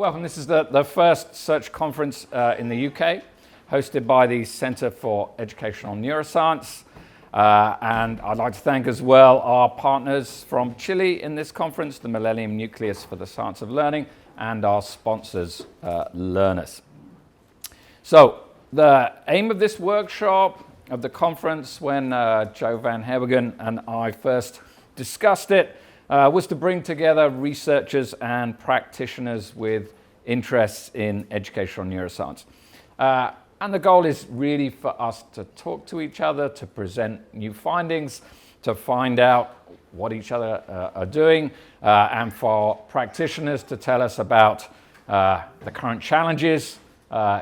welcome. This is the first such conference in the UK, hosted by the Centre for Educational Neuroscience. And I'd like to thank as well our partners from Chile in this conference, the Millennium Nucleus for the Science of Learning, and our sponsors, Learners. So the aim of this workshop, of the conference, when Joe Van Hebegen and I first discussed it, was to bring together researchers and practitioners with interests in educational neuroscience. And the goal is really for us to talk to each other, to present new findings, to find out what each other are doing, and for practitioners to tell us about the current challenges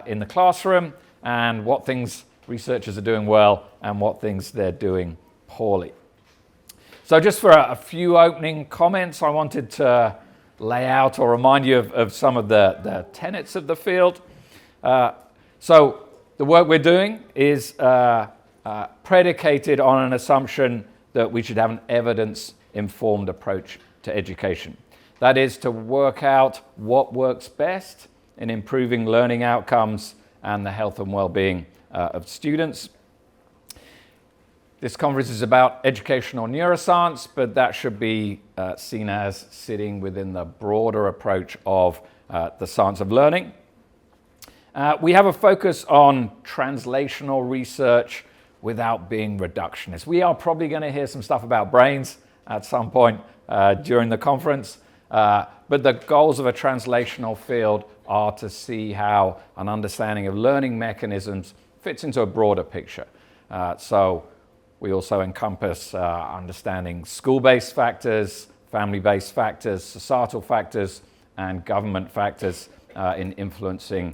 in the classroom and what things researchers are doing well and what things they're doing poorly. So just for a few opening comments, I wanted to lay out or remind you of some of the tenets of the field. So the work we're doing is predicated on an assumption that we should have an evidence-informed approach to education. That is to work out what works best in improving learning outcomes and the health and well-being of students. This conference is about educational neuroscience, but that should be seen as sitting within the broader approach of the science of learning. We have a focus on translational research without being reductionist. We are probably going to hear some stuff about brains at some point during the conference, but the goals of a translational field are to see how an understanding of learning mechanisms fits into a broader picture. So we also encompass understanding school-based factors, family-based factors, societal factors, and government factors in influencing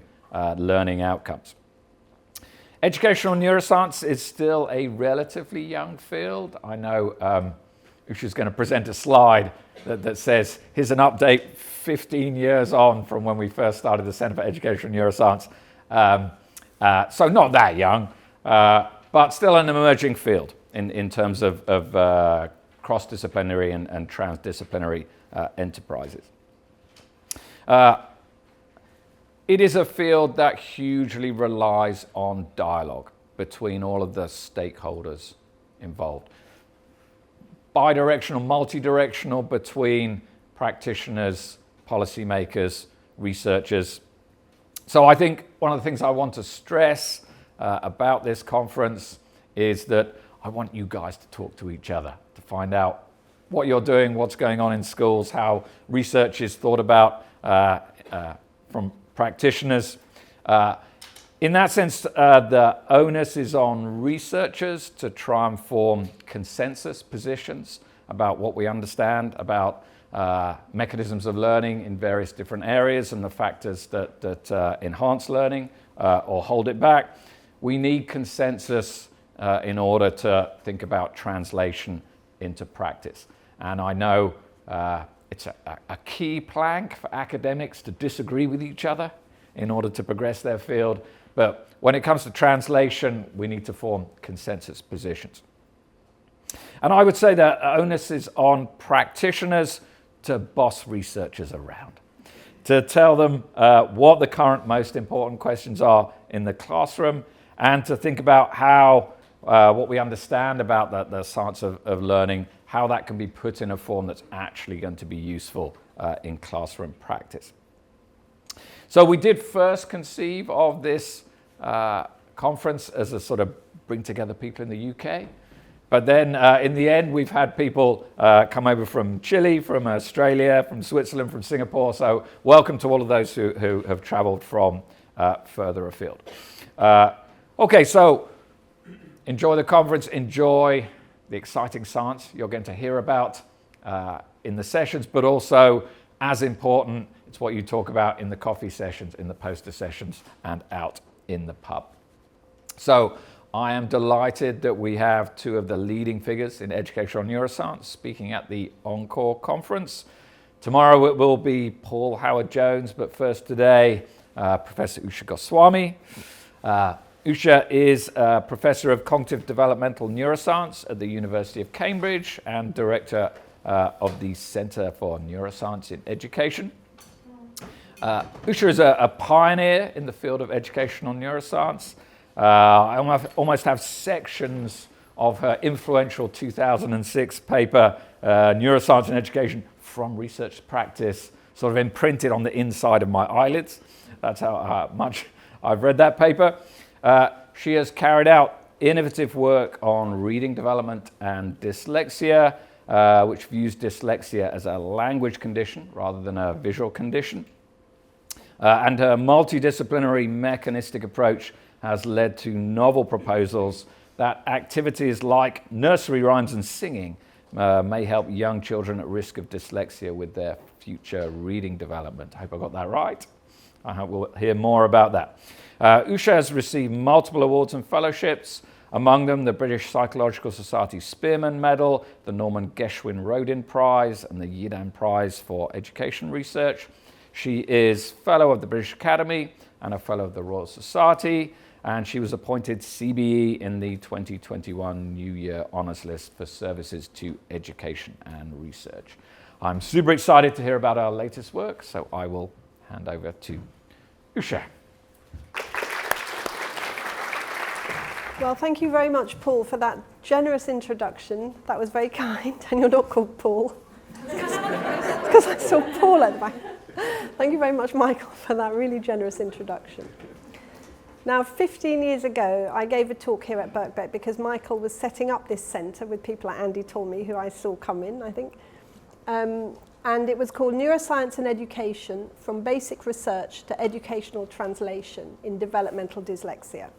learning outcomes. Educational neuroscience is still a relatively young field. I know Usha's going to present a slide that says, here's an update 15 years on from when we first started the Centre for Educational Neuroscience. So not that young, but still an emerging field in terms of cross-disciplinary and transdisciplinary enterprises. It is a field that hugely relies on dialogue between all of the stakeholders involved. Bidirectional, multi-directional between practitioners, policymakers, researchers. So I think one of the things I want to stress about this conference is that I want you guys to talk to each other, to find out what you're doing, what's going on in schools, how research is thought about from practitioners. In that sense, the onus is on researchers to try and form consensus positions about what we understand about mechanisms of learning in various different areas and the factors that enhance learning or hold it back. We need consensus in order to think about translation into practice. And I know it's a key plank for academics to disagree with each other in order to progress their field. But when it comes to translation, we need to form consensus positions. And I would say that onus is on practitioners to boss researchers around, to tell them what the current most important questions are in the classroom, and to think about how what we understand about the science of learning, how that can be put in a form that's actually going to be useful in classroom practice. So we did first conceive of this conference as a sort of bring together people in the UK. But then in the end, we've had people come over from Chile, from Australia, from Switzerland, from Singapore. So welcome to all of those who have traveled from further afield. Okay, so enjoy the conference, enjoy the exciting science you're going to hear about in the sessions, but also, as important, it's what you talk about in the coffee sessions, in the poster sessions, and out in the pub. So I am delighted that we have two of the leading figures in educational neuroscience speaking at the ENCoRE conference. Tomorrow it will be Paul Howard-Jones, but first today, Professor Usha Goswami. Usha is a Professor of Cognitive Developmental Neuroscience at the University of Cambridge and Director of the Centre for Neuroscience in Education. Usha is a pioneer in the field of educational neuroscience. I almost have sections of her influential 2006 paper, Neuroscience in Education from Research to Practice, sort of imprinted on the inside of my eyelids. That's how much I've read that paper. She has carried out innovative work on reading development and dyslexia, which views dyslexia as a language condition rather than a visual condition. And her multidisciplinary mechanistic approach has led to novel proposals that activities like nursery rhymes and singing may help young children at risk of dyslexia with their future reading development. I hope I got that right. I hope we'll hear more about that. Usha has received multiple awards and fellowships, among them the British Psychological Society Spearman Medal, the Norman Geschwin-Rodin Prize, and the Yidan Prize for Education Research. She is Fellow of the British Academy and a Fellow of the Royal Society, and she was appointed CBE in the 2021 New Year Honours List for services to education and research. I'm super excited to hear about our latest work, so I will hand over to Usha. Well, thank you very much, Paul, for that generous introduction. That was very kind, and you're not called Paul, because I saw Paul at the back. Thank you very much, Michael, for that really generous introduction. Now, 15 years ago, I gave a talk here at Birkbeck because Michael was setting up this centre with people like Andy Tormey, who I saw come in, I think. And it was called Neuroscience and Education, from Basic Research to Educational Translation in Developmental Dyslexia.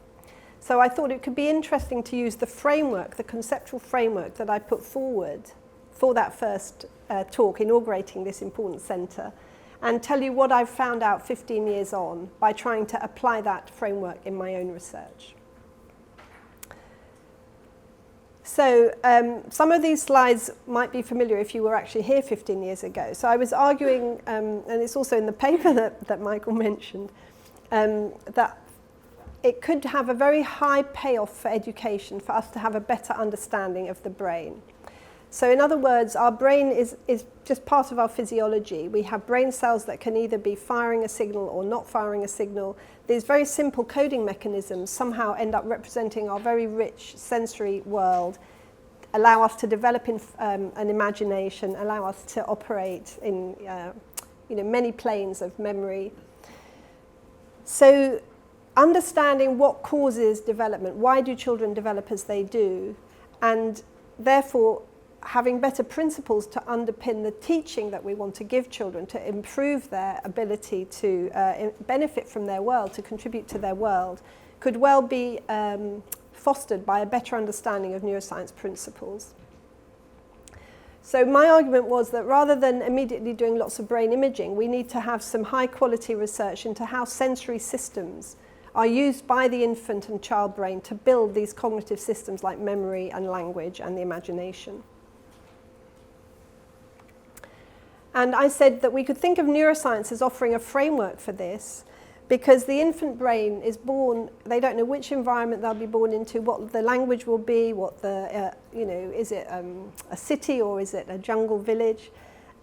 So I thought it could be interesting to use the framework, the conceptual framework that I put forward for that first talk, inaugurating this important centre, and tell you what I've found out 15 years on by trying to apply that framework in my own research. So some of these slides might be familiar if you were actually here 15 years ago. So I was arguing, and it's also in the paper that Michael mentioned, that it could have a very high payoff for education for us to have a better understanding of the brain. So in other words, our brain is just part of our physiology. We have brain cells that can either be firing a signal or not firing a signal. These very simple coding mechanisms somehow end up representing our very rich sensory world, allow us to develop an imagination, allow us to operate in many planes of memory. So understanding what causes development, why do children develop as they do, and therefore having better principles to underpin the teaching that we want to give children to improve their ability to benefit from their world, to contribute to their world, could well be fostered by a better understanding of neuroscience principles. So my argument was that rather than immediately doing lots of brain imaging, we need to have some high quality research into how sensory systems are used by the infant and child brain to build these cognitive systems like memory and language and the imagination. And I said that we could think of neuroscience as offering a framework for this, because the infant brain is born, they don't know which environment they'll be born into, what the language will be, what the, is it a city or is it a jungle village?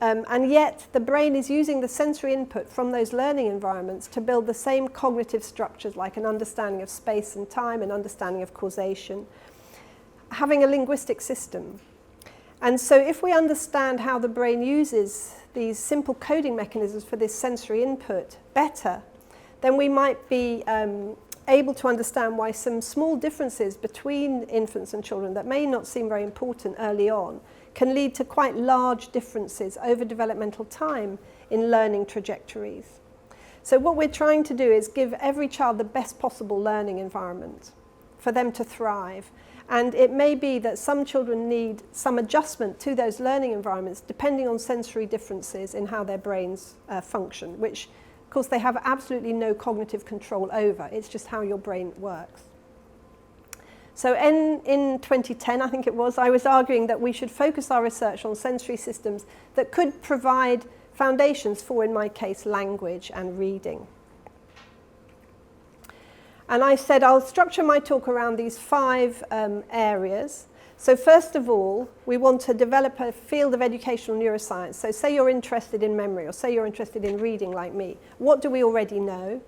And yet the brain is using the sensory input from those learning environments to build the same cognitive structures, like an understanding of space and time, an understanding of causation, having a linguistic system. And so if we understand how the brain uses these simple coding mechanisms for this sensory input better, then we might be able to understand why some small differences between infants and children that may not seem very important early on can lead to quite large differences over developmental time in learning trajectories. So what we're trying to do is give every child the best possible learning environment for them to thrive. And it may be that some children need some adjustment to those learning environments depending on sensory differences in how their brains function, which of course they have absolutely no cognitive control over. It's just how your brain works. So in 2010, I think it was, I was arguing that we should focus our research on sensory systems that could provide foundations for, in my case, language and reading. And I said I'll structure my talk around these 5 areas. So first of all, we want to develop a field of educational neuroscience. So say you're interested in memory, or say you're interested in reading like me. What do we already know?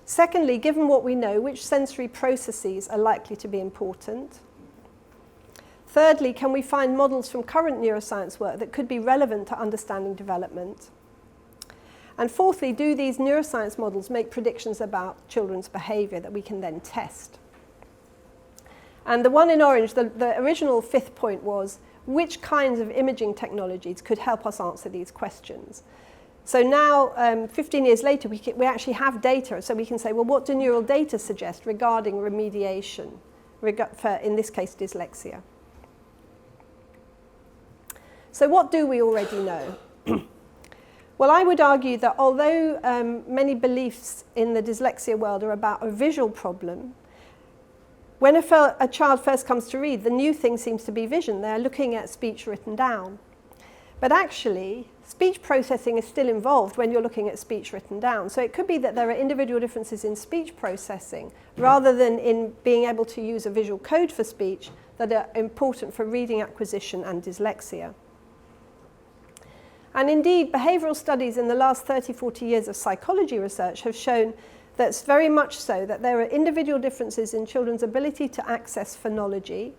Secondly, given what we know, which sensory processes are likely to be important? Thirdly, can we find models from current neuroscience work that could be relevant to understanding development? And fourthly, do these neuroscience models make predictions about children's behaviour that we can then test? And the one in orange, the original fifth point was, which kinds of imaging technologies could help us answer these questions? So now, 15 years later, we actually have data, so we can say, well, what do neural data suggest regarding remediation, for, in this case, dyslexia? So what do we already know? Well, I would argue that although many beliefs in the dyslexia world are about a visual problem, when a child first comes to read, the new thing seems to be vision. They're looking at speech written down. But actually, speech processing is still involved when you're looking at speech written down. So it could be that there are individual differences in speech processing rather than in being able to use a visual code for speech that are important for reading acquisition and dyslexia. And indeed, behavioural studies in the last 30, 40 years of psychology research have shown that's very much so, that there are individual differences in children's ability to access phonology.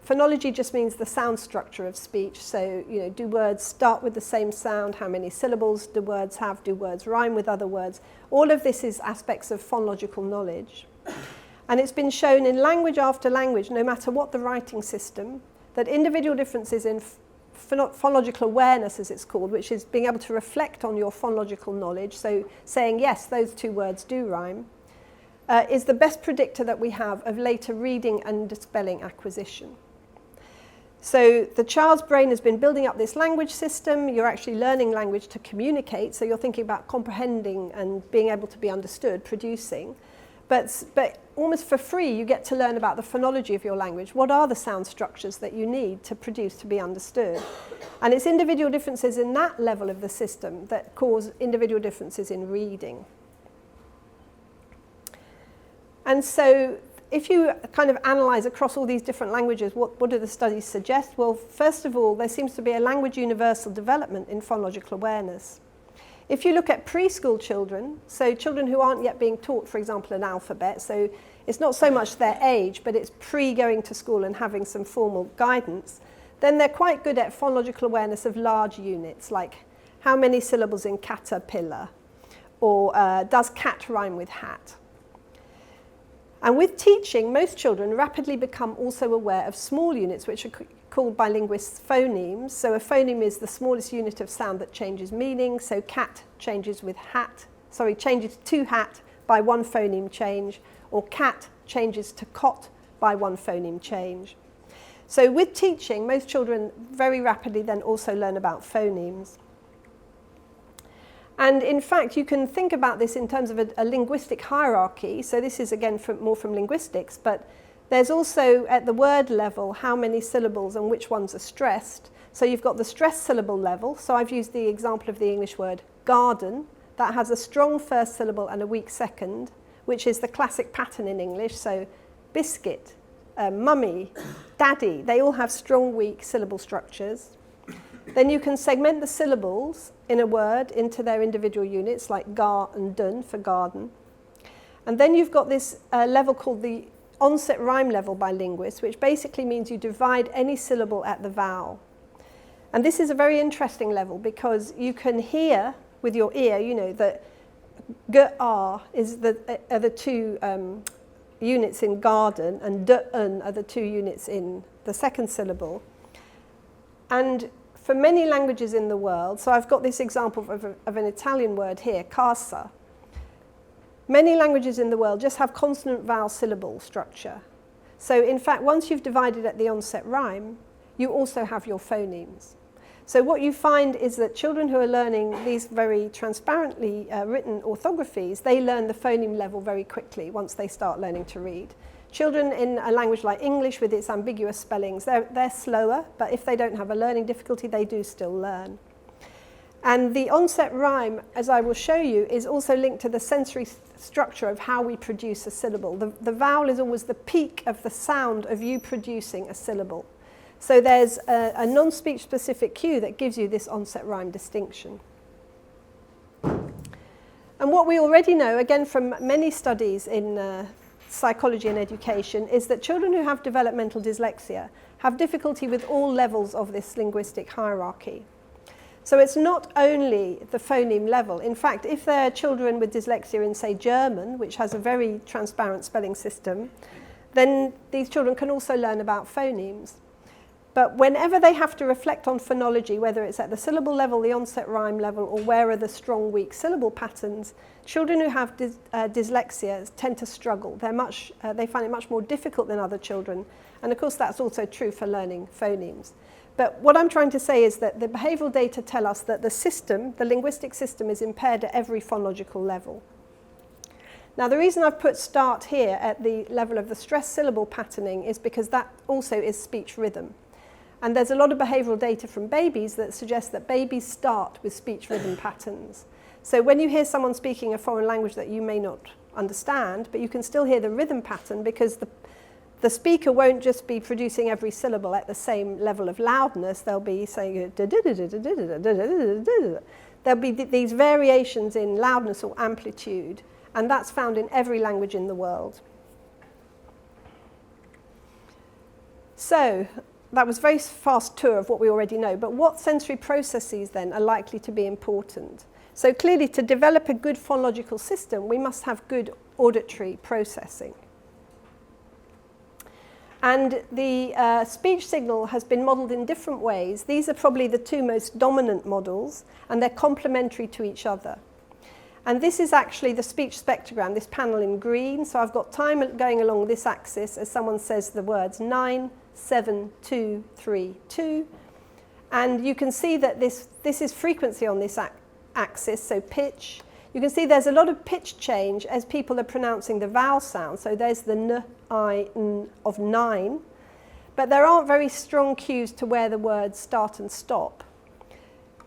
Phonology just means the sound structure of speech. So, you know, do words start with the same sound? How many syllables do words have? Do words rhyme with other words? All of this is aspects of phonological knowledge. And it's been shown in language after language, no matter what the writing system, that individual differences in phonological awareness, as it's called, which is being able to reflect on your phonological knowledge, so saying, yes, those two words do rhyme, is the best predictor that we have of later reading and spelling acquisition. So the child's brain has been building up this language system. You're actually learning language to communicate, so you're thinking about comprehending and being able to be understood, producing. But almost for free, you get to learn about the phonology of your language. What are the sound structures that you need to produce to be understood? And it's individual differences in that level of the system that cause individual differences in reading. And so if you kind of analyse across all these different languages, what do the studies suggest? Well, first of all, there seems to be a language universal development in phonological awareness. If you look at preschool children, so children who aren't yet being taught, for example, an alphabet, so it's not so much their age, but it's pre-going to school and having some formal guidance, then they're quite good at phonological awareness of large units, like how many syllables in caterpillar, or does cat rhyme with hat? And with teaching, most children rapidly become also aware of small units, which are called by linguists phonemes. So a phoneme is the smallest unit of sound that changes meaning. So cat changes changes to hat by one phoneme change, or cat changes to cot by one phoneme change. So with teaching, most children very rapidly then also learn about phonemes. And in fact, you can think about this in terms of a linguistic hierarchy. So this is again more from linguistics, but there's also at the word level how many syllables and which ones are stressed. So you've got the stressed syllable level. So I've used the example of the English word garden. That has a strong first syllable and a weak second, which is the classic pattern in English. So biscuit, mummy, daddy, they all have strong, weak syllable structures. Then you can segment the syllables in a word into their individual units, like gar and dun for garden. And then you've got this level called the onset rhyme level by linguists, which basically means you divide any syllable at the vowel. And this is a very interesting level because you can hear with your ear, you know, that g-r are the two units in garden, and d-un are the two units in the second syllable. And for many languages in the world, so I've got this example of an Italian word here, casa. Many languages in the world just have consonant vowel syllable structure. So in fact, once you've divided at the onset rhyme, you also have your phonemes. So what you find is that children who are learning these very transparently written orthographies, they learn the phoneme level very quickly once they start learning to read. Children in a language like English with its ambiguous spellings, they're slower, but if they don't have a learning difficulty, they do still learn. And the onset rhyme, as I will show you, is also linked to the sensory structure of how we produce a syllable. The vowel is always the peak of the sound of you producing a syllable. So there's a non-speech specific cue that gives you this onset rhyme distinction. And what we already know, again from many studies in psychology and education, is that children who have developmental dyslexia have difficulty with all levels of this linguistic hierarchy. So it's not only the phoneme level. In fact, if there are children with dyslexia in, say, German, which has a very transparent spelling system, then these children can also learn about phonemes. But whenever they have to reflect on phonology, whether it's at the syllable level, the onset rhyme level, or where are the strong, weak syllable patterns, children who have dyslexia tend to struggle. They find it much more difficult than other children. And of course, that's also true for learning phonemes. But what I'm trying to say is that the behavioural data tell us that the linguistic system is impaired at every phonological level. Now, the reason I've put start here at the level of the stress syllable patterning is because that also is speech rhythm. And there's a lot of behavioural data from babies that suggests that babies start with speech rhythm patterns. So when you hear someone speaking a foreign language that you may not understand, but you can still hear the rhythm pattern because the speaker won't just be producing every syllable at the same level of loudness. They'll be saying, there'll be these variations in loudness or amplitude, and that's found in every language in the world. So that was a very fast tour of what we already know, but what sensory processes then are likely to be important? So clearly, to develop a good phonological system, we must have good auditory processing. And the speech signal has been modelled in different ways. These are probably the two most dominant models, and they're complementary to each other. And this is actually the speech spectrogram, this panel in green. So I've got time going along this axis as someone says the words 9, 7, 2, 3, 2. And you can see that this is frequency on this axis, so pitch. You can see there's a lot of pitch change as people are pronouncing the vowel sound. So there's the n, I, n of 9. But there aren't very strong cues to where the words start and stop.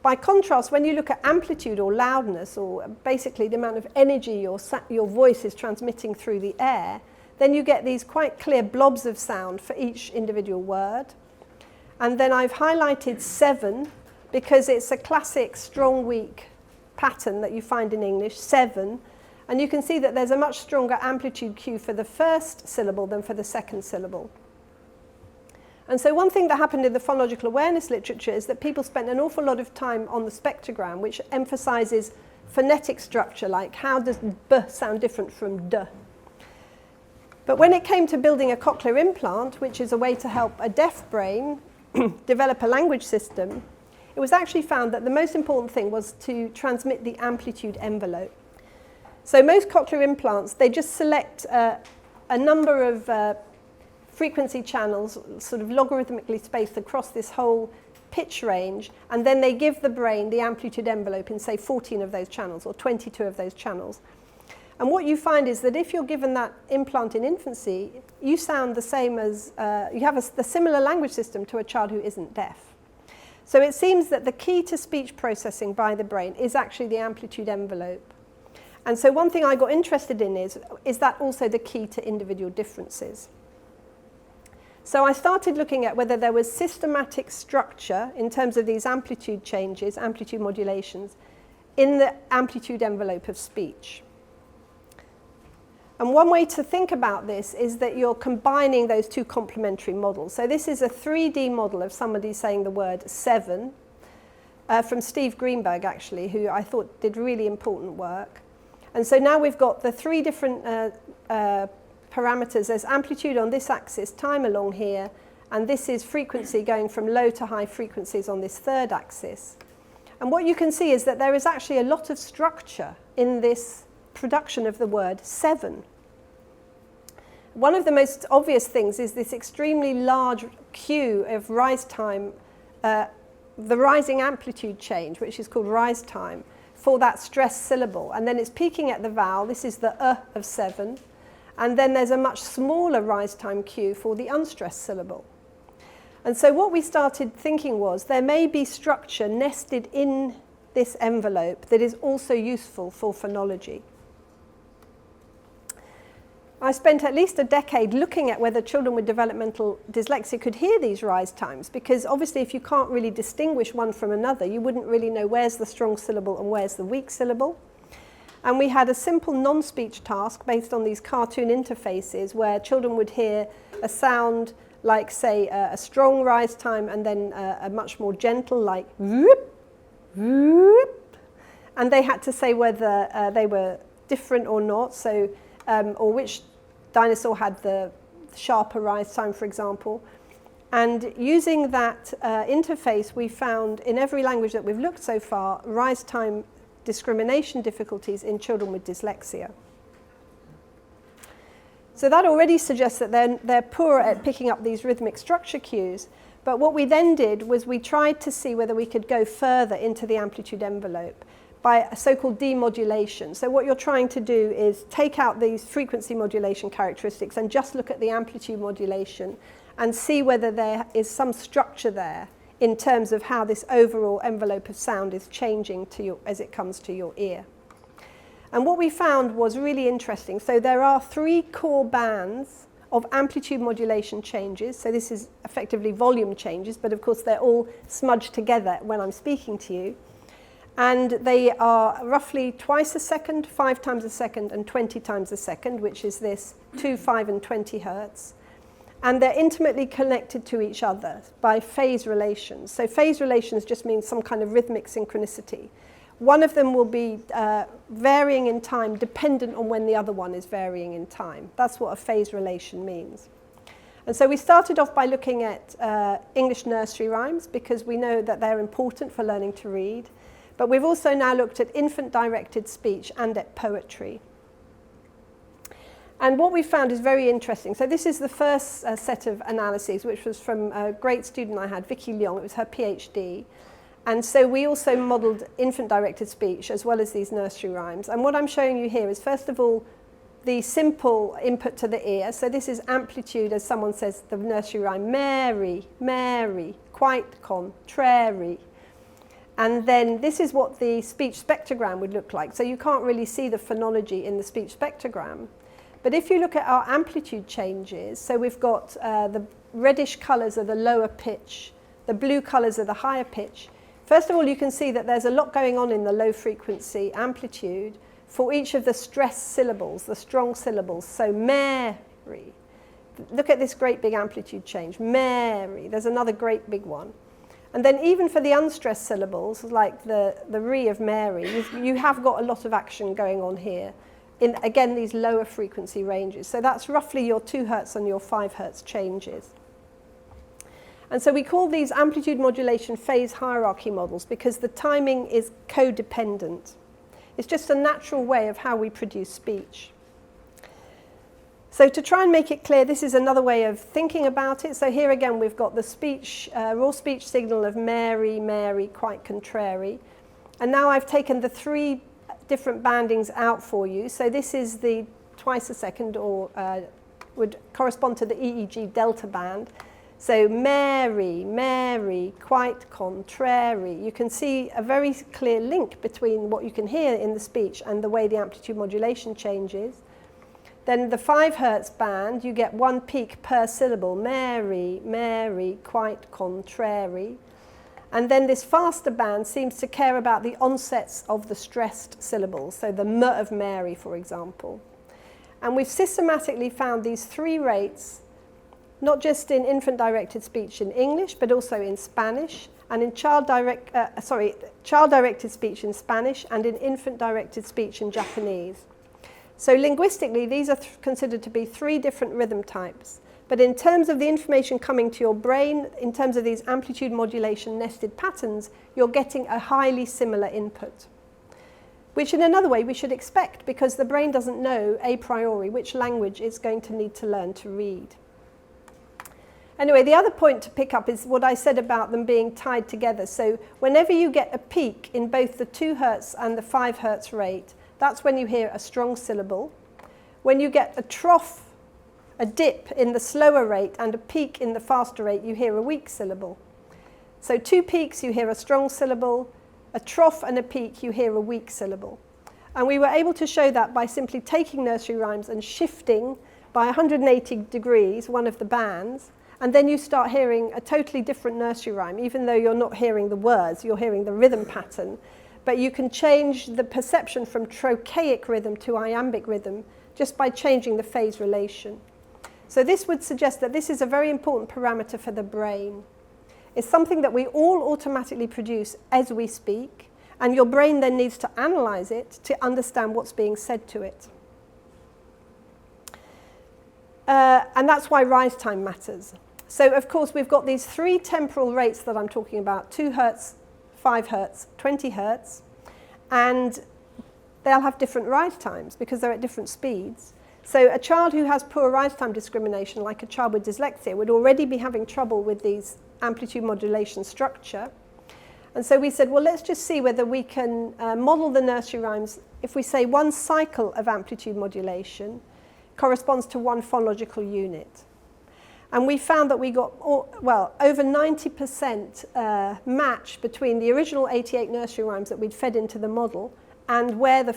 By contrast, when you look at amplitude or loudness, or basically the amount of energy your voice is transmitting through the air, then you get these quite clear blobs of sound for each individual word. And then I've highlighted 7 because it's a classic strong, weak pattern that you find in English, 7, and you can see that there's a much stronger amplitude cue for the first syllable than for the second syllable. And so one thing that happened in the phonological awareness literature is that people spent an awful lot of time on the spectrogram, which emphasizes phonetic structure, like how does b sound different from d. But when it came to building a cochlear implant, which is a way to help a deaf brain develop a language system, it was actually found that the most important thing was to transmit the amplitude envelope. So most cochlear implants, they just select a number of frequency channels, sort of logarithmically spaced across this whole pitch range, and then they give the brain the amplitude envelope in, say, 14 of those channels or 22 of those channels. And what you find is that if you're given that implant in infancy, you sound the same as, you have a similar language system to a child who isn't deaf. So it seems that the key to speech processing by the brain is actually the amplitude envelope. And so one thing I got interested in is that also the key to individual differences? So I started looking at whether there was systematic structure in terms of these amplitude changes, amplitude modulations, in the amplitude envelope of speech. And one way to think about this is that you're combining those two complementary models. So this is a 3D model of somebody saying the word 7, from Steve Greenberg, actually, who I thought did really important work. And so now we've got the 3 different parameters. There's amplitude on this axis, time along here, and this is frequency going from low to high frequencies on this 3rd axis. And what you can see is that there is actually a lot of structure in this production of the word 7. One of the most obvious things is this extremely large cue of rise time, the rising amplitude change, which is called rise time, for that stressed syllable. And then it's peaking at the vowel. This is the of 7. And then there's a much smaller rise time cue for the unstressed syllable. And so what we started thinking was there may be structure nested in this envelope that is also useful for phonology. I spent at least a decade looking at whether children with developmental dyslexia could hear these rise times, because obviously if you can't really distinguish one from another, you wouldn't really know where's the strong syllable and where's the weak syllable. And we had a simple non-speech task based on these cartoon interfaces where children would hear a sound like, say, a strong rise time and then a much more gentle, like whoop, whoop. And they had to say whether they were different or not, so or which dinosaur had the sharper rise time, for example. And using that interface, we found in every language that we've looked so far, rise time discrimination difficulties in children with dyslexia. So that already suggests that they're poor at picking up these rhythmic structure cues. But what we then did was we tried to see whether we could go further into the amplitude envelope by a so-called demodulation. So what you're trying to do is take out these frequency modulation characteristics and just look at the amplitude modulation and see whether there is some structure there in terms of how this overall envelope of sound is changing to you as it comes to your ear. And what we found was really interesting. So there are 3 core bands of amplitude modulation changes. So this is effectively volume changes, but of course they're all smudged together when I'm speaking to you. And they are roughly twice a second, 5 times a second, and 20 times a second, which is this 2, 5, and 20 hertz. And they're intimately connected to each other by phase relations. So phase relations just means some kind of rhythmic synchronicity. One of them will be varying in time dependent on when the other one is varying in time. That's what a phase relation means. And so we started off by looking at English nursery rhymes because we know that they're important for learning to read. But we've also now looked at infant-directed speech and at poetry. And what we found is very interesting. So this is the first set of analyses, which was from a great student I had, Vicky Leong. It was her PhD. And so we also modelled infant-directed speech as well as these nursery rhymes. And what I'm showing you here is, first of all, the simple input to the ear. So this is amplitude, as someone says, the nursery rhyme, Mary, Mary, quite contrary. And then this is what the speech spectrogram would look like. So you can't really see the phonology in the speech spectrogram. But if you look at our amplitude changes, so we've got the reddish colours are the lower pitch, the blue colours are the higher pitch. First of all, you can see that there's a lot going on in the low frequency amplitude for each of the stressed syllables, the strong syllables. So Mary, look at this great big amplitude change. Mary, there's another great big one. And then even for the unstressed syllables, like the re of Mary, you have got a lot of action going on here in, again, these lower frequency ranges. So that's roughly your 2 hertz and your 5 hertz changes. And so we call these amplitude modulation phase hierarchy models because the timing is codependent. It's just a natural way of how we produce speech. So to try and make it clear, this is another way of thinking about it. So here again, we've got the speech, raw speech signal of Mary, Mary, quite contrary. And now I've taken the 3 different bandings out for you. So this is the twice a second, or would correspond to the EEG delta band. So Mary, Mary, quite contrary. You can see a very clear link between what you can hear in the speech and the way the amplitude modulation changes. Then the 5 hertz band, you get 1 peak per syllable. Mary, Mary, quite contrary. And then this faster band seems to care about the onsets of the stressed syllables. So the M of Mary, for example. And we've systematically found these 3 rates, not just in infant-directed speech in English, but also in Spanish, and in child-directed speech in Spanish, and in infant-directed speech in Japanese. So linguistically, these are considered to be 3 different rhythm types. But in terms of the information coming to your brain, in terms of these amplitude modulation nested patterns, you're getting a highly similar input. Which in another way we should expect, because the brain doesn't know a priori which language it's going to need to learn to read. Anyway, the other point to pick up is what I said about them being tied together. So whenever you get a peak in both the 2 hertz and the 5 hertz rate, that's when you hear a strong syllable. When you get a trough, a dip in the slower rate and a peak in the faster rate, you hear a weak syllable. So 2 peaks, you hear a strong syllable. a trough and a peak, you hear a weak syllable. And we were able to show that by simply taking nursery rhymes and shifting by 180 degrees one of the bands, and then you start hearing a totally different nursery rhyme, even though you're not hearing the words, you're hearing the rhythm pattern. But you can change the perception from trochaic rhythm to iambic rhythm just by changing the phase relation. So this would suggest that this is a very important parameter for the brain. It's something that we all automatically produce as we speak, and your brain then needs to analyze it to understand what's being said to it. And that's why rise time matters. So of course we've got these 3 temporal rates that I'm talking about, 2 hertz, 5 hertz, 20 hertz, and they'll have different rise times because they're at different speeds. So a child who has poor rise time discrimination, like a child with dyslexia, would already be having trouble with these amplitude modulation structure. And so we said, well, let's just see whether we can model the nursery rhymes. If we say 1 cycle of amplitude modulation corresponds to 1 phonological unit. And we found that we got, over 90% match between the original 88 nursery rhymes that we'd fed into the model and where the,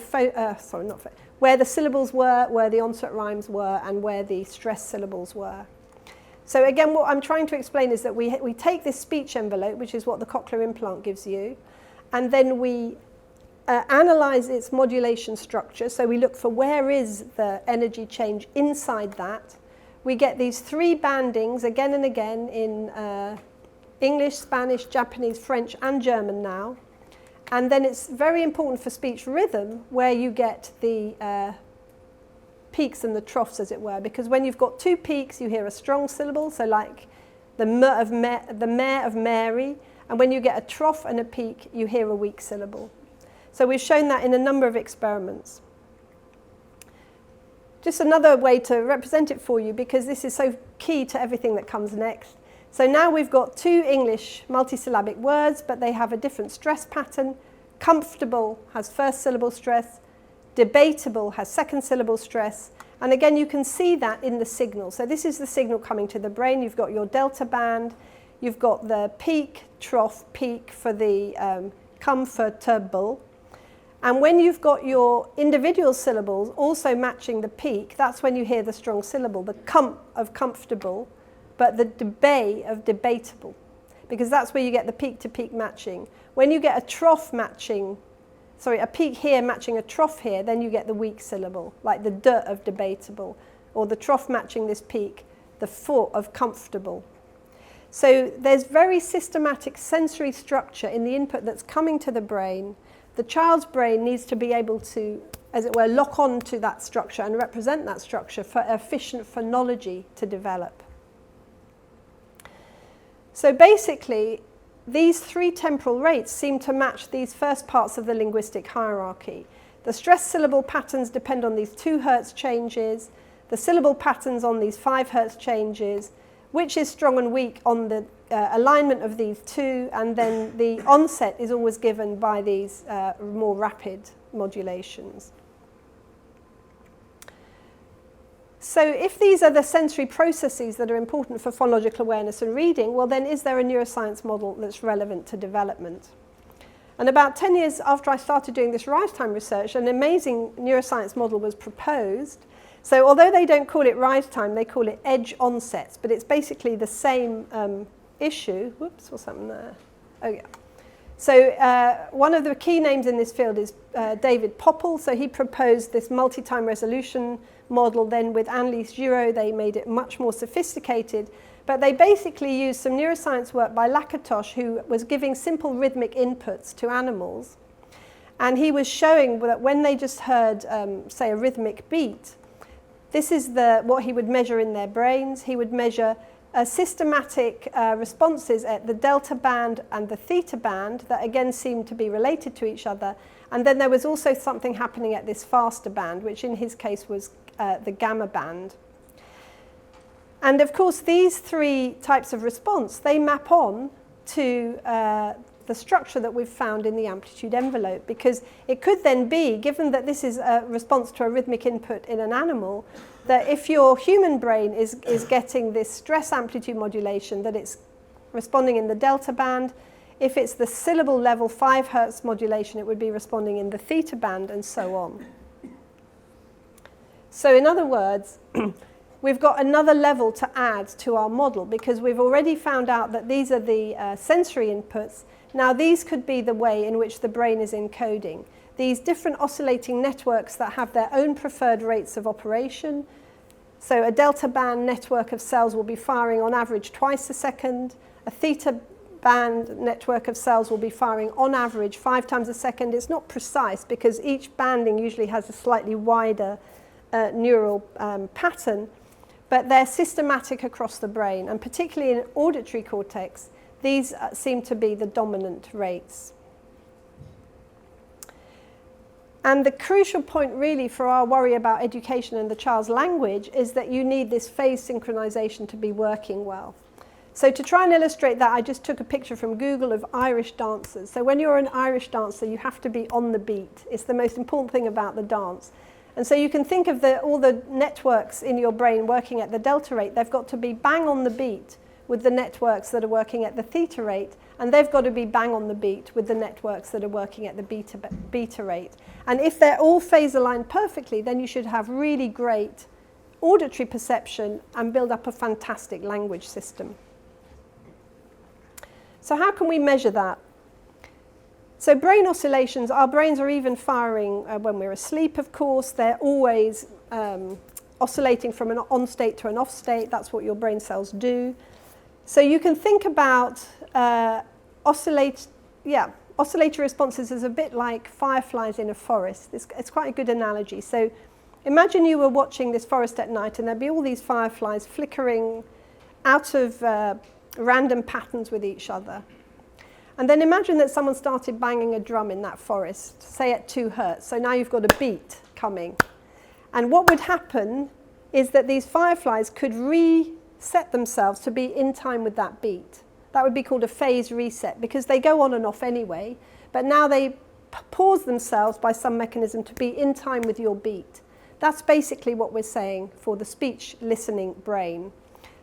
where the syllables were, where the onset rhymes were, and where the stress syllables were. So again, what I'm trying to explain is that we take this speech envelope, which is what the cochlear implant gives you, and then we analyze its modulation structure. So we look for where is the energy change inside that. We get these 3 bandings again and again in English, Spanish, Japanese, French, and German now. And then it's very important for speech rhythm where you get the peaks and the troughs, as it were, because when you've got 2 peaks, you hear a strong syllable, so like the mare of Mary, and when you get a trough and a peak, you hear a weak syllable. So we've shown that in a number of experiments. Just another way to represent it for you, because this is so key to everything that comes next. So now we've got 2 English multisyllabic words, but they have a different stress pattern. Comfortable has first syllable stress. Debatable has second syllable stress. And again, you can see that in the signal. So this is the signal coming to the brain. You've got your delta band. You've got the peak, trough, peak for the comfortable. And when you've got your individual syllables also matching the peak, that's when you hear the strong syllable, the of comfortable, but the debate of debatable, because that's where you get the peak to peak matching. When you get a trough matching, a peak here matching a trough here, then you get the weak syllable, like the d of debatable, or the trough matching this peak, the f of comfortable. So there's very systematic sensory structure in the input that's coming to the brain. The child's brain needs to be able to, as it were, lock on to that structure and represent that structure for efficient phonology to develop. So basically, these 3 temporal rates seem to match these first parts of the linguistic hierarchy. The stress syllable patterns depend on these 2 hertz changes, the syllable patterns on these 5 hertz changes, which is strong and weak on the alignment of these 2, and then the onset is always given by these more rapid modulations. So if these are the sensory processes that are important for phonological awareness and reading, well then is there a neuroscience model that's relevant to development? And about 10 years after I started doing this rise time research, an amazing neuroscience model was proposed. So although they don't call it rise time, they call it edge onsets, but it's basically the same issue. Whoops, what's happened there? Oh yeah. So one of the key names in this field is David Popple. So he proposed this multi-time resolution model. Then with Annelies Giraud, they made it much more sophisticated. But they basically used some neuroscience work by Lakatos, who was giving simple rhythmic inputs to animals. And he was showing that when they just heard, say, a rhythmic beat, this is what he would measure in their brains. He would measure systematic responses at the delta band and the theta band that again seemed to be related to each other. And then there was also something happening at this faster band, which in his case was the gamma band. And of course, these 3 types of response, they map on to the structure that we've found in the amplitude envelope, because it could then be, given that this is a response to a rhythmic input in an animal, that if your human brain is getting this stress amplitude modulation, that it's responding in the delta band. If it's the syllable level 5 Hz modulation, it would be responding in the theta band, and so on. So in other words, we've got another level to add to our model, because we've already found out that these are the sensory inputs. Now these could be the way in which the brain is encoding. These different oscillating networks that have their own preferred rates of operation. So a delta band network of cells will be firing on average twice a second. A theta band network of cells will be firing on average 5 times a second. It's not precise because each banding usually has a slightly wider neural pattern, but they're systematic across the brain, and particularly in auditory cortex, these seem to be the dominant rates. And the crucial point really for our worry about education and the child's language is that you need this phase synchronization to be working well. So to try and illustrate that, I just took a picture from Google of Irish dancers. So when you're an Irish dancer, you have to be on the beat. It's the most important thing about the dance. And so you can think of all the networks in your brain working at the delta rate. They've got to be bang on the beat with the networks that are working at the theta rate, and they've got to be bang on the beat with the networks that are working at the beta rate. And if they're all phase aligned perfectly, then you should have really great auditory perception and build up a fantastic language system. So how can we measure that? So brain oscillations, our brains are even firing when we're asleep, of course. They're always oscillating from an on state to an off state. That's what your brain cells do. So you can think about oscillatory responses as a bit like fireflies in a forest. It's quite a good analogy. So imagine you were watching this forest at night and there'd be all these fireflies flickering out of random patterns with each other. And then imagine that someone started banging a drum in that forest, say at 2 Hertz. So now you've got a beat coming. And what would happen is that these fireflies could reset themselves to be in time with that beat. That would be called a phase reset, because they go on and off anyway, but now they pause themselves by some mechanism to be in time with your beat. That's basically what we're saying for the speech listening brain.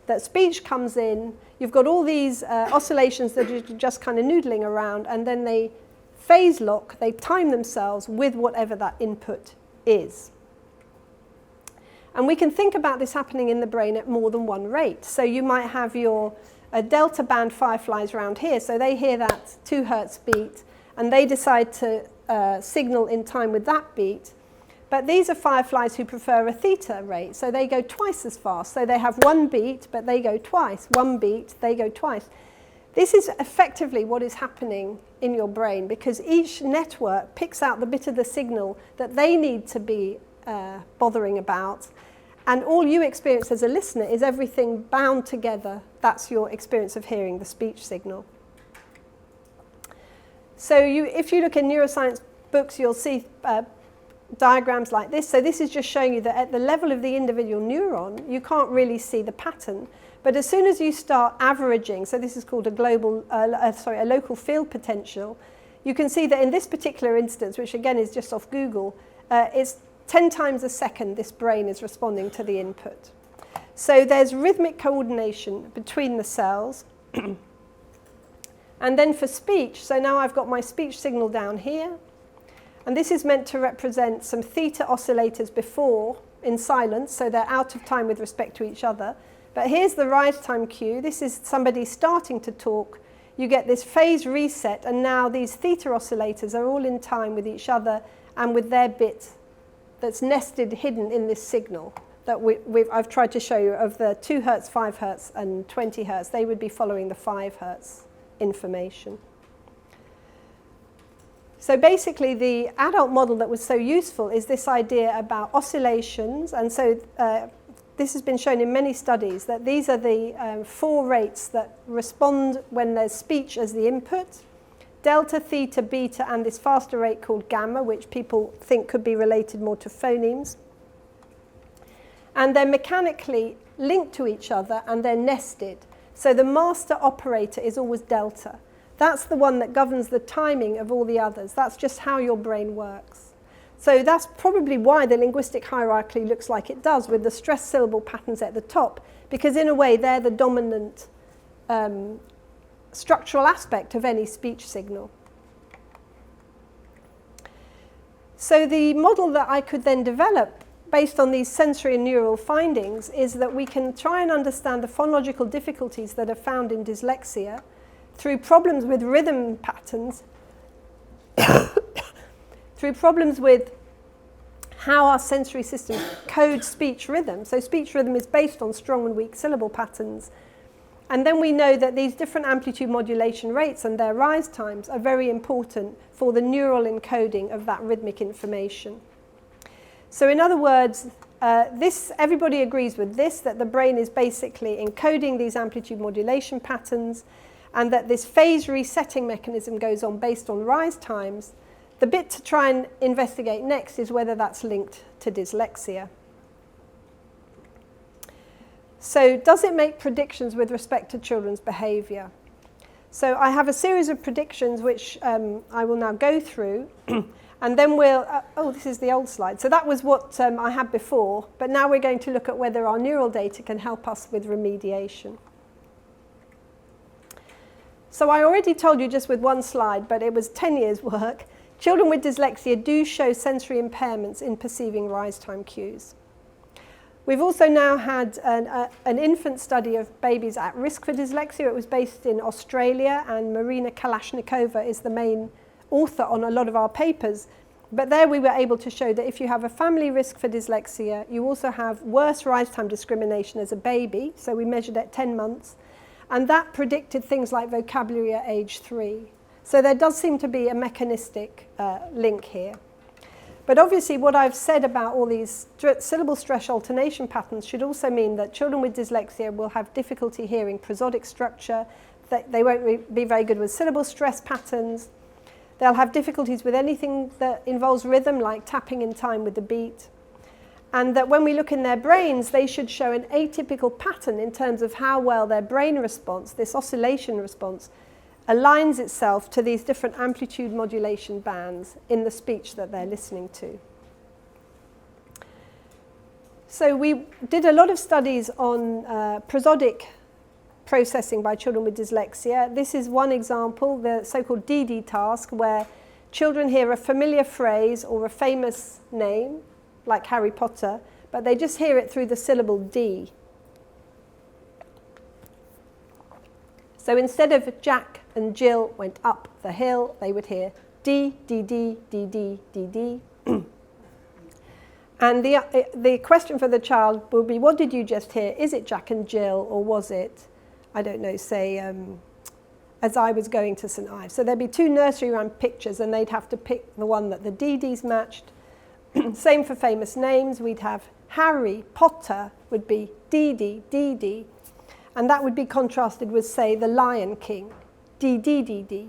That speech comes in, you've got all these oscillations that are just kind of noodling around, and then they phase lock, they time themselves with whatever that input is. And we can think about this happening in the brain at more than one rate. So you might have your delta band fireflies around here, so they hear that 2 Hertz beat, and they decide to signal in time with that beat. But these are fireflies who prefer a theta rate, so they go twice as fast. So they have one beat, but they go twice. One beat, they go twice. This is effectively what is happening in your brain, because each network picks out the bit of the signal that they need to be bothering about. And all you experience as a listener is everything bound together. That's your experience of hearing the speech signal. So if you look in neuroscience books, you'll see diagrams like this. So this is just showing you that at the level of the individual neuron, you can't really see the pattern. But as soon as you start averaging, so this is called a local field potential, you can see that in this particular instance, which again is just off Google, it's 10 times a second this brain is responding to the input. So there's rhythmic coordination between the cells. And then for speech, so now I've got my speech signal down here. And this is meant to represent some theta oscillators before in silence, so they're out of time with respect to each other. But here's the rise time cue. This is somebody starting to talk. You get this phase reset, and now these theta oscillators are all in time with each other and with their bit that's nested, hidden in this signal that I've tried to show you of the 2 Hertz, 5 Hertz, and 20 Hertz. They would be following the 5 Hertz information. So basically, the adult model that was so useful is this idea about oscillations. And so this has been shown in many studies that these are the 4 rates that respond when there's speech as the input: delta, theta, beta, and this faster rate called gamma, which people think could be related more to phonemes. And they're mechanically linked to each other, and they're nested. So the master operator is always delta. That's the one that governs the timing of all the others. That's just how your brain works. So that's probably why the linguistic hierarchy looks like it does, with the stressed syllable patterns at the top, because in a way they're the dominant structural aspect of any speech signal. So the model that I could then develop based on these sensory and neural findings is that we can try and understand the phonological difficulties that are found in dyslexia through problems with rhythm patterns, through problems with how our sensory systems code speech rhythm. So speech rhythm is based on strong and weak syllable patterns. And then we know that these different amplitude modulation rates and their rise times are very important for the neural encoding of that rhythmic information. So in other words, everybody agrees with this, that the brain is basically encoding these amplitude modulation patterns, and that this phase resetting mechanism goes on based on rise times. The bit to try and investigate next is whether that's linked to dyslexia. So does it make predictions with respect to children's behaviour? So I have a series of predictions which I will now go through, and then we'll, this is the old slide. So that was what I had before, but now we're going to look at whether our neural data can help us with remediation. So I already told you just with one slide, but it was 10 years' work. Children with dyslexia do show sensory impairments in perceiving rise time cues. We've also now had an infant study of babies at risk for dyslexia. It was based in Australia, and Marina Kalashnikova is the main author on a lot of our papers. But there we were able to show that if you have a family risk for dyslexia, you also have worse rise time discrimination as a baby. So we measured at 10 months. And that predicted things like vocabulary at age 3. So there does seem to be a mechanistic link here. But obviously what I've said about all these syllable stress alternation patterns should also mean that children with dyslexia will have difficulty hearing prosodic structure, that they won't be very good with syllable stress patterns. They'll have difficulties with anything that involves rhythm, like tapping in time with the beat. And that when we look in their brains, they should show an atypical pattern in terms of how well their brain response, this oscillation response, aligns itself to these different amplitude modulation bands in the speech that they're listening to. So we did a lot of studies on prosodic processing by children with dyslexia. This is one example, the so-called DD task, where children hear a familiar phrase or a famous name, like Harry Potter, but they just hear it through the syllable D. So instead of Jack and Jill went up the hill, they would hear D, D, D, D, D, D, D. And the question for the child will be, what did you just hear? Is it Jack and Jill, or was it, I don't know, say, as I was going to St. Ives? So there'd be 2 nursery rhyme pictures, and they'd have to pick the one that the DDs matched. Same for famous names. We'd have Harry Potter would be DD, DD. And that would be contrasted with, say, the Lion King, DDDD.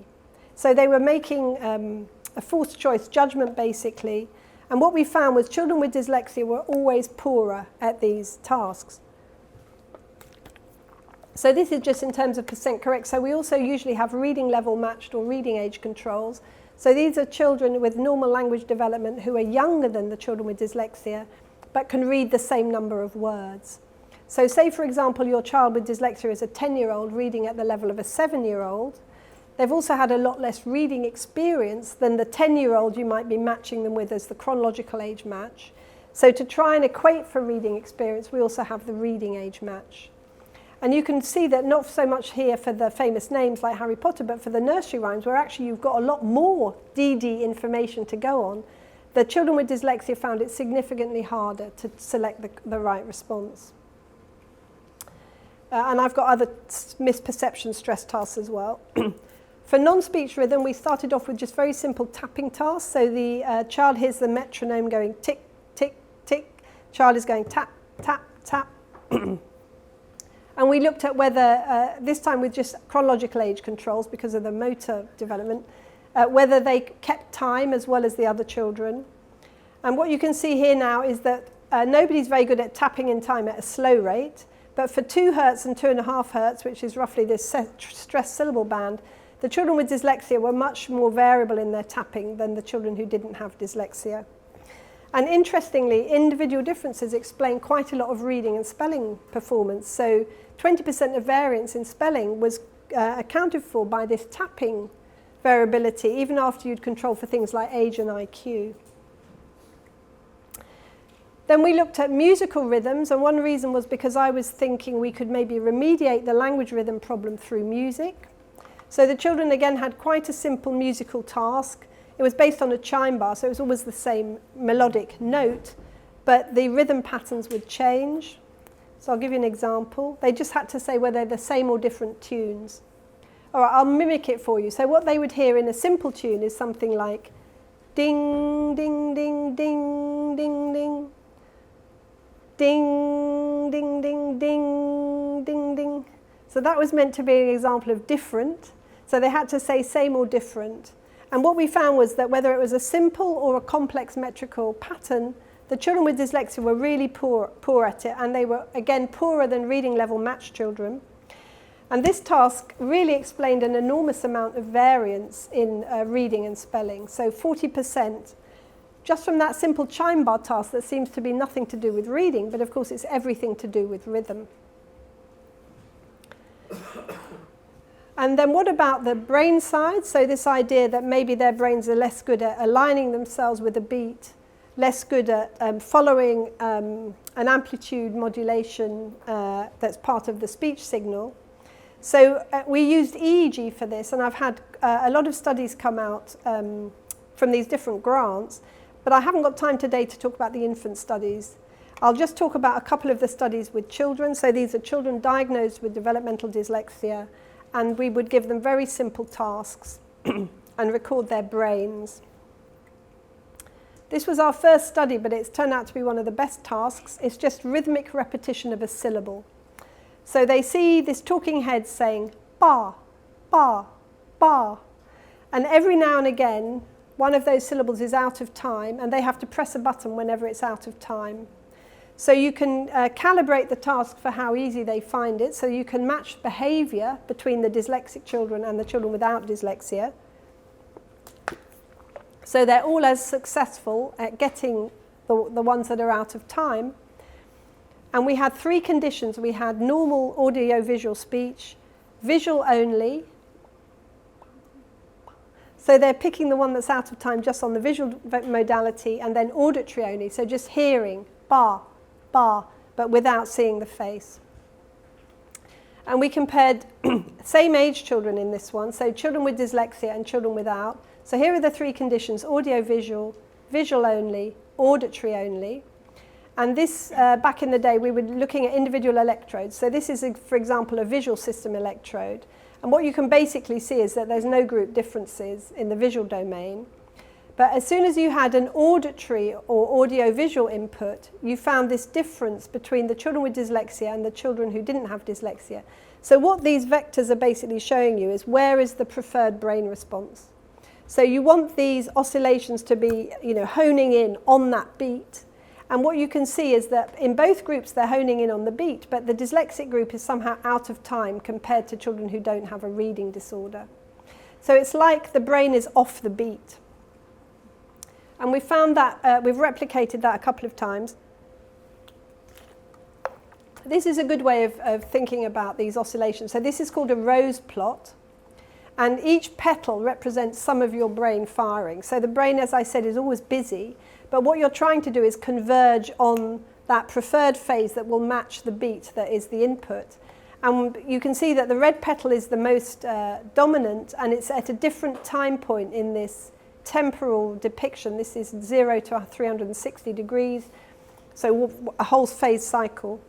So they were making a forced choice judgment, basically. And what we found was children with dyslexia were always poorer at these tasks. So this is just in terms of percent correct. So we also usually have reading level matched or reading age controls. So these are children with normal language development who are younger than the children with dyslexia, but can read the same number of words. So say, for example, your child with dyslexia is a 10-year-old reading at the level of a 7-year-old. They've also had a lot less reading experience than the 10-year-old you might be matching them with as the chronological age match. So to try and equate for reading experience, we also have the reading age match. And you can see that not so much here for the famous names like Harry Potter, but for the nursery rhymes, where actually you've got a lot more DD information to go on. The children with dyslexia found it significantly harder to select the right response. And I've got other misperception stress tasks as well. For non-speech rhythm, we started off with just very simple tapping tasks. So the child hears the metronome going tick, tick, tick. Child is going tap, tap, tap. And we looked at whether, this time with just chronological age controls because of the motor development, whether they kept time as well as the other children. And what you can see here now is that nobody's very good at tapping in time at a slow rate. But for 2 hertz and 2.5 hertz, which is roughly this stress syllable band, the children with dyslexia were much more variable in their tapping than the children who didn't have dyslexia. And interestingly, individual differences explain quite a lot of reading and spelling performance. So 20% of variance in spelling was accounted for by this tapping variability, even after you'd control for things like age and IQ. Then we looked at musical rhythms, and one reason was because I was thinking we could maybe remediate the language rhythm problem through music. So the children again had quite a simple musical task. It was based on a chime bar, so it was always the same melodic note, but the rhythm patterns would change. So I'll give you an example. They just had to say whether they're the same or different tunes. All right, I'll mimic it for you. So what they would hear in a simple tune is something like ding, ding, ding, ding, ding, ding. Ding, ding, ding, ding, ding, ding. So that was meant to be an example of different. So they had to say same or different. And what we found was that whether it was a simple or a complex metrical pattern, the children with dyslexia were really poor at it, and they were, again, poorer than reading level matched children. And this task really explained an enormous amount of variance in reading and spelling. So 40%, just from that simple chime bar task that seems to be nothing to do with reading, but of course it's everything to do with rhythm. And then what about the brain side? So this idea that maybe their brains are less good at aligning themselves with a beat, less good at following an amplitude modulation that's part of the speech signal. So we used EEG for this, and I've had a lot of studies come out from these different grants, but I haven't got time today to talk about the infant studies. I'll just talk about a couple of the studies with children. So these are children diagnosed with developmental dyslexia, and we would give them very simple tasks and record their brains. This was our first study, but it's turned out to be one of the best tasks. It's just rhythmic repetition of a syllable. So they see this talking head saying, ba, ba, ba. And every now and again, one of those syllables is out of time, and they have to press a button whenever it's out of time. So you can calibrate the task for how easy they find it, so you can match behavior between the dyslexic children and the children without dyslexia. So they're all as successful at getting the ones that are out of time. And we had 3 conditions. We had normal audio-visual speech, visual only. So they're picking the one that's out of time just on the visual modality, and then auditory only, so just hearing, ba, ba, but without seeing the face. And we compared same age children in this one, so children with dyslexia and children without. So here are the 3 conditions: audio-visual, visual only, auditory only. And this, back in the day, we were looking at individual electrodes. So this is, for example, a visual system electrode. And what you can basically see is that there's no group differences in the visual domain. But as soon as you had an auditory or audio-visual input, you found this difference between the children with dyslexia and the children who didn't have dyslexia. So what these vectors are basically showing you is where is the preferred brain response. So you want these oscillations to be, honing in on that beat. And what you can see is that in both groups they're honing in on the beat, but the dyslexic group is somehow out of time compared to children who don't have a reading disorder. So it's like the brain is off the beat. And we found that, we've replicated that a couple of times. This is a good way of thinking about these oscillations. So this is called a rose plot. And each petal represents some of your brain firing. So the brain, as I said, is always busy. But what you're trying to do is converge on that preferred phase that will match the beat that is the input. And you can see that the red petal is the most dominant, and it's at a different time point in this temporal depiction. This is 0 to 360 degrees, so a whole phase cycle.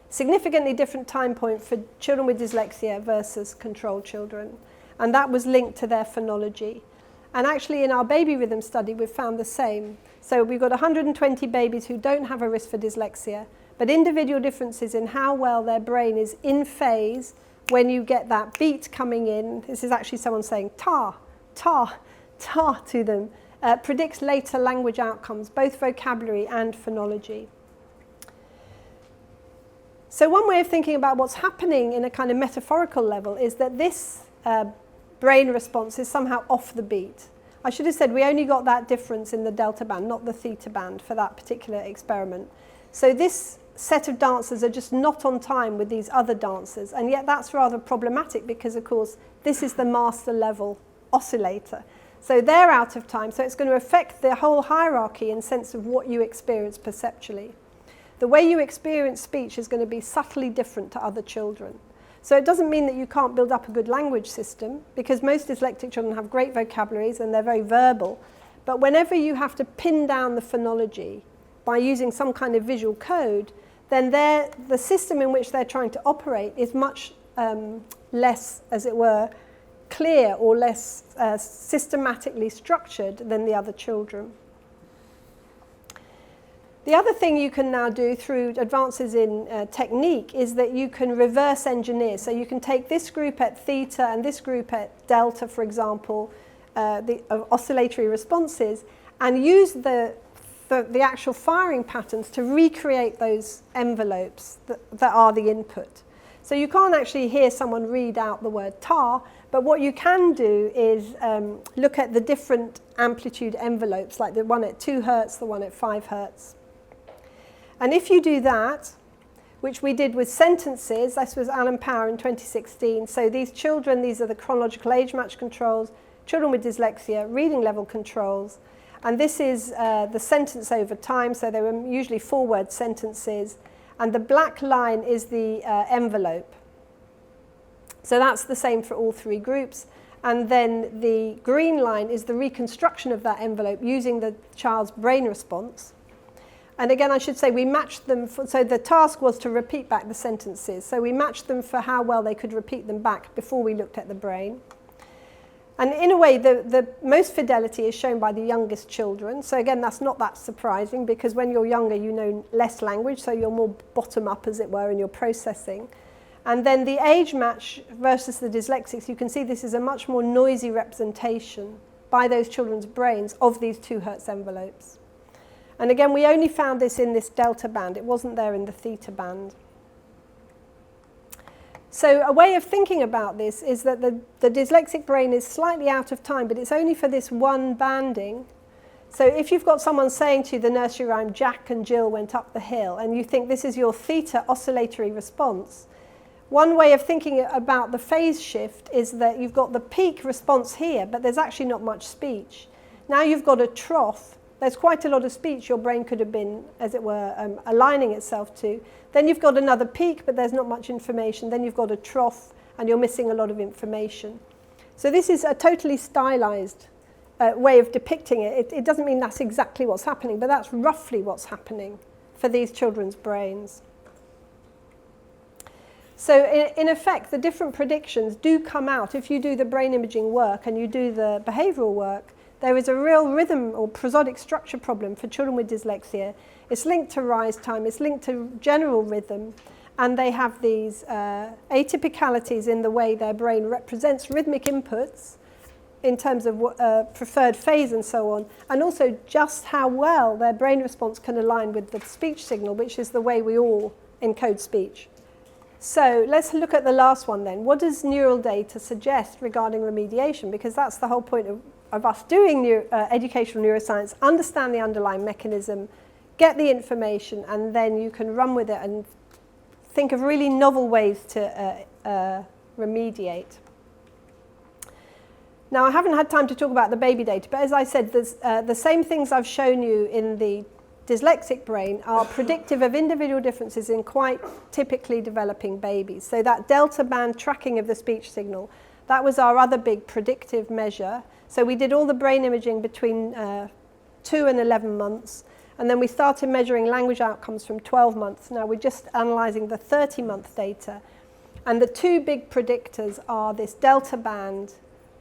Significantly different time point for children with dyslexia versus control children. And that was linked to their phonology. And actually in our baby rhythm study, we've found the same. So we've got 120 babies who don't have a risk for dyslexia, but individual differences in how well their brain is in phase when you get that beat coming in. This is actually someone saying ta, ta, ta to them, predicts later language outcomes, both vocabulary and phonology. So one way of thinking about what's happening in a kind of metaphorical level is that this brain response is somehow off the beat. I should have said we only got that difference in the delta band, not the theta band for that particular experiment. So this set of dancers are just not on time with these other dancers, and yet that's rather problematic because, of course, this is the master level oscillator. So they're out of time, so it's going to affect the whole hierarchy in sense of what you experience perceptually. The way you experience speech is going to be subtly different to other children. So it doesn't mean that you can't build up a good language system, because most dyslexic children have great vocabularies and they're very verbal. But whenever you have to pin down the phonology by using some kind of visual code, then the system in which they're trying to operate is much less, as it were, clear or less systematically structured than the other children. The other thing you can now do through advances in technique is that you can reverse engineer. So you can take this group at theta and this group at delta, for example, the oscillatory responses, and use the actual firing patterns to recreate those envelopes that are the input. So you can't actually hear someone read out the word tar, but what you can do is look at the different amplitude envelopes, like the one at 2 hertz, the one at 5 hertz. And if you do that, which we did with sentences, this was Alan Power in 2016, so these children, these are the chronological age match controls, children with dyslexia, reading level controls, and this is the sentence over time, so they were usually 4-word sentences, and the black line is the envelope. So that's the same for all 3 groups, and then the green line is the reconstruction of that envelope using the child's brain response. And again, I should say we matched them, so the task was to repeat back the sentences. So we matched them for how well they could repeat them back before we looked at the brain. And in a way, the most fidelity is shown by the youngest children. So again, that's not that surprising, because when you're younger, you know less language, so you're more bottom up, as it were, in your processing. And then the age match versus the dyslexics, you can see this is a much more noisy representation by those children's brains of these 2 hertz envelopes. And again, we only found this in this delta band. It wasn't there in the theta band. So a way of thinking about this is that the dyslexic brain is slightly out of time, but it's only for this one banding. So if you've got someone saying to you the nursery rhyme, Jack and Jill went up the hill, and you think this is your theta oscillatory response, one way of thinking about the phase shift is that you've got the peak response here, but there's actually not much speech. Now you've got a trough. There's quite a lot of speech your brain could have been, as it were, aligning itself to. Then you've got another peak, but there's not much information. Then you've got a trough, and you're missing a lot of information. So this is a totally stylized way of depicting it. It doesn't mean that's exactly what's happening, but that's roughly what's happening for these children's brains. So in effect, the different predictions do come out. If you do the brain imaging work and you do the behavioral work, there is a real rhythm or prosodic structure problem for children with dyslexia. It's linked to rise time, it's linked to general rhythm, and they have these atypicalities in the way their brain represents rhythmic inputs in terms of preferred phase and so on, and also just how well their brain response can align with the speech signal, which is the way we all encode speech. So let's look at the last one then. What does neural data suggest regarding remediation? Because that's the whole point of us doing educational neuroscience, understand the underlying mechanism, get the information, and then you can run with it and think of really novel ways to remediate. Now, I haven't had time to talk about the baby data, but as I said, there's, the same things I've shown you in the dyslexic brain are predictive of individual differences in quite typically developing babies. So that delta band tracking of the speech signal, that was our other big predictive measure. So we did all the brain imaging between 2 and 11 months, and then we started measuring language outcomes from 12 months. Now we're just analysing the 30-month data. And the 2 big predictors are this delta band,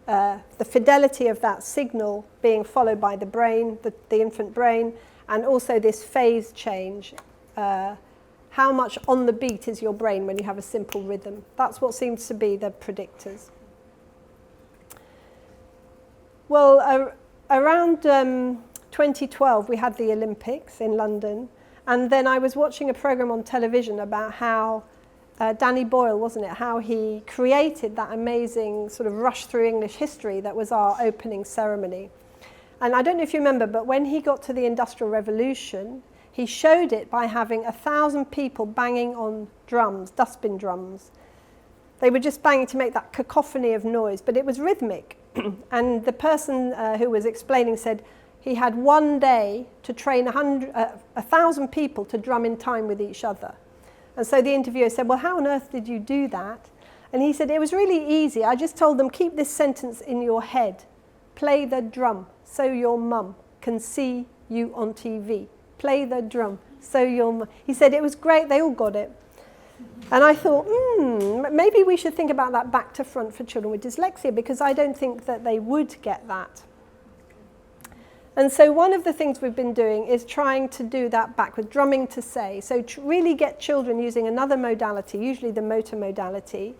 the fidelity of that signal being followed by the brain, the infant brain, and also this phase change. How much on the beat is your brain when you have a simple rhythm? That's what seems to be the predictors. Well, around 2012, we had the Olympics in London, and then I was watching a program on television about how Danny Boyle, wasn't it, how he created that amazing sort of rush through English history that was our opening ceremony. And I don't know if you remember, but when he got to the Industrial Revolution, he showed it by having 1,000 people banging on drums, dustbin drums. They were just banging to make that cacophony of noise, but it was rhythmic. And the person who was explaining said he had one day to train 1,000 people to drum in time with each other. And so the interviewer said, well, how on earth did you do that? And he said, it was really easy. I just told them, keep this sentence in your head. Play the drum so your mum can see you on TV. Play the drum so your mum. He said it was great. They all got it. And I thought, maybe we should think about that back to front for children with dyslexia, because I don't think that they would get that. And so one of the things we've been doing is trying to do that back with drumming to say. So to really get children using another modality, usually the motor modality,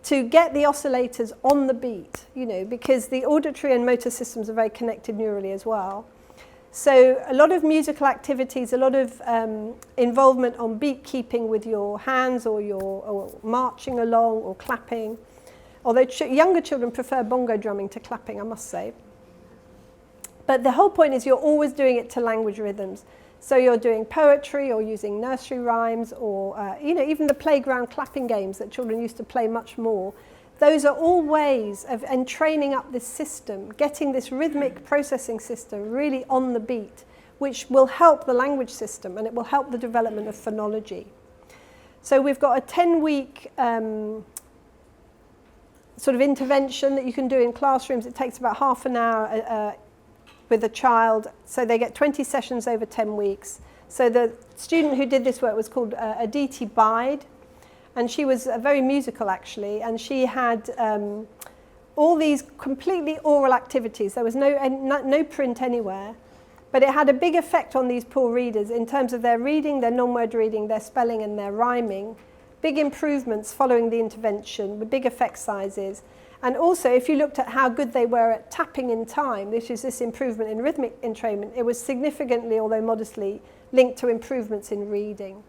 to get the oscillators on the beat, because the auditory and motor systems are very connected neurally as well. So a lot of musical activities, a lot of involvement on beat keeping with your hands or marching along or clapping. Although younger children prefer bongo drumming to clapping, I must say. But the whole point is you're always doing it to language rhythms. So you're doing poetry or using nursery rhymes or even the playground clapping games that children used to play much more. Those are all ways of training up this system, getting this rhythmic processing system really on the beat, which will help the language system and it will help the development of phonology. So we've got a 10-week sort of intervention that you can do in classrooms. It takes about half an hour with a child. So they get 20 sessions over 10 weeks. So the student who did this work was called Aditi Bide. And she was very musical, actually, and she had all these completely oral activities. There was no print anywhere, but it had a big effect on these poor readers in terms of their reading, their non-word reading, their spelling and their rhyming. Big improvements following the intervention with big effect sizes. And also, if you looked at how good they were at tapping in time, which is this improvement in rhythmic entrainment, it was significantly, although modestly, linked to improvements in reading.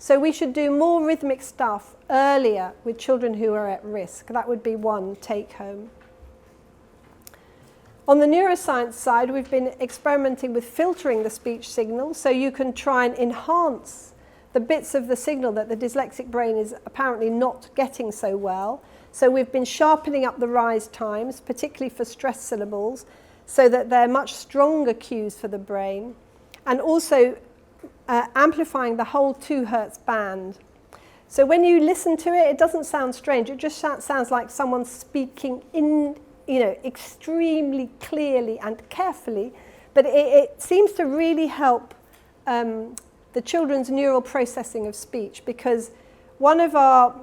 So we should do more rhythmic stuff earlier with children who are at risk. That would be one take home. On the neuroscience side, we've been experimenting with filtering the speech signal, so you can try and enhance the bits of the signal that the dyslexic brain is apparently not getting so well. So we've been sharpening up the rise times, particularly for stress syllables, so that they're much stronger cues for the brain, and also amplifying the whole 2 Hertz band. So when you listen to it, it doesn't sound strange. It just sounds like someone speaking extremely clearly and carefully. But it seems to really help the children's neural processing of speech, because one of our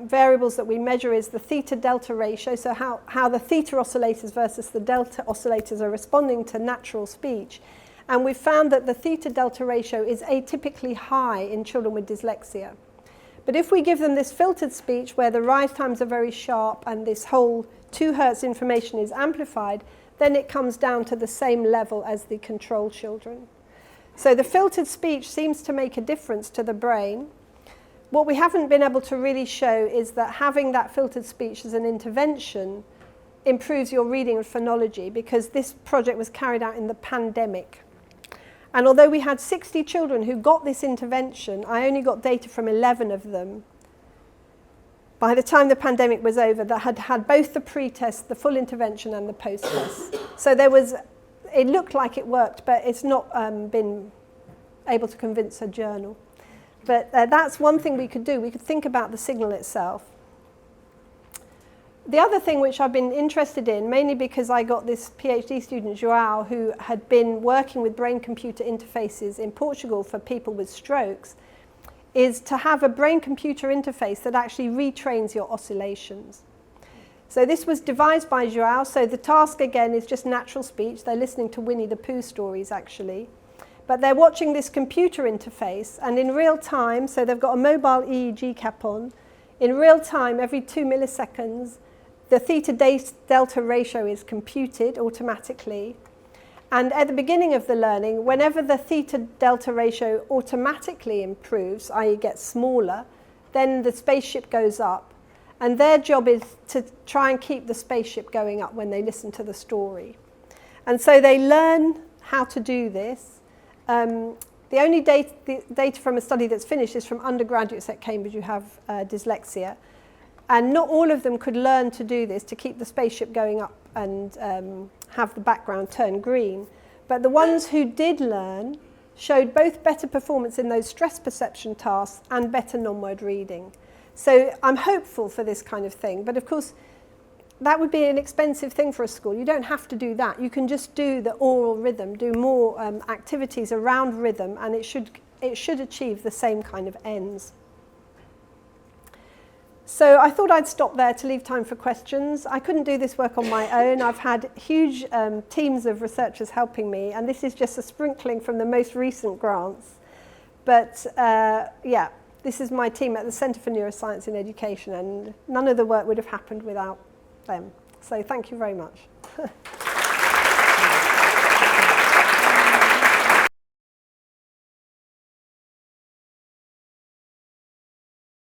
variables that we measure is the theta-delta ratio, so how the theta oscillators versus the delta oscillators are responding to natural speech. And we've found that the theta-delta ratio is atypically high in children with dyslexia. But if we give them this filtered speech where the rise times are very sharp and this whole 2 Hertz information is amplified, then it comes down to the same level as the control children. So the filtered speech seems to make a difference to the brain. What we haven't been able to really show is that having that filtered speech as an intervention improves your reading and phonology, because this project was carried out in the pandemic. And although we had 60 children who got this intervention, I only got data from 11 of them by the time the pandemic was over that had had both the pre-test, the full intervention and the post-test. So it looked like it worked, but it's not been able to convince a journal. But that's one thing we could do. We could think about the signal itself. The other thing which I've been interested in, mainly because I got this PhD student, João, who had been working with brain-computer interfaces in Portugal for people with strokes, is to have a brain-computer interface that actually retrains your oscillations. So this was devised by João. So the task, again, is just natural speech. They're listening to Winnie the Pooh stories, actually. But they're watching this computer interface, and in real time, so they've got a mobile EEG cap on, in real time, every 2 milliseconds, the theta-delta ratio is computed automatically. And at the beginning of the learning, whenever the theta-delta ratio automatically improves, i.e. gets smaller, then the spaceship goes up. And their job is to try and keep the spaceship going up when they listen to the story. And so they learn how to do this The only data from a study that's finished is from undergraduates at Cambridge who have dyslexia. And not all of them could learn to do this, to keep the spaceship going up and have the background turn green. But the ones who did learn showed both better performance in those stress perception tasks and better non-word reading. So I'm hopeful for this kind of thing. But of course, that would be an expensive thing for a school. You don't have to do that. You can just do the oral rhythm, do more activities around rhythm, and it should achieve the same kind of ends. So I thought I'd stop there to leave time for questions. I couldn't do this work on my own. I've had huge teams of researchers helping me, and this is just a sprinkling from the most recent grants. But yeah, this is my team at the Centre for Neuroscience in Education, and none of the work would have happened without them. So thank you very much.